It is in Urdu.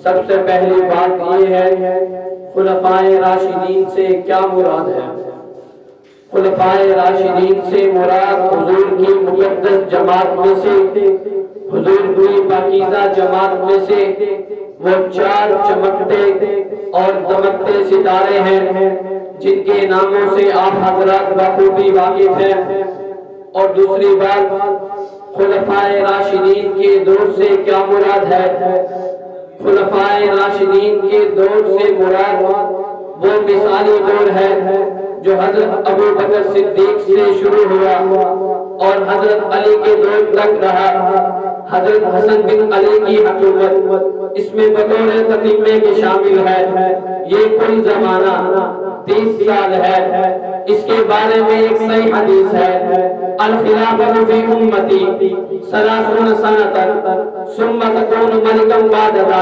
سب سے پہلی بات یہ ہے خلفائے راشدین سے کیا مراد ہے؟ خلفائے راشدین سے مراد حضور کی مقدس جماعت میں سے، حضور کی پاکیزہ جماعت میں سے وہ چار چمکتے اور دمکتے ستارے ہیں جن کے ناموں سے آپ حضرات بخوبی واقف ہیں۔ اور دوسری بات، خلفائے راشدین کے دور سے کیا مراد ہے؟ خلفائے راشدین کے دور سے مراد وہ مثالی دور ہے جو حضرت ابو بکر صدیق سے شروع ہوا اور حضرت علی کے دور تک رہا۔ حضرت حسن بن علی کی حکومت اس میں بطور تتمے کے شامل ہے۔ یہ کل زمانہ 30 سال ہے۔ اس کے بارے میں ایک صحیح حدیث ہے، الخلافۃ فی امتی 30 سنۃ ثم تکون ملکا بعد ذلک۔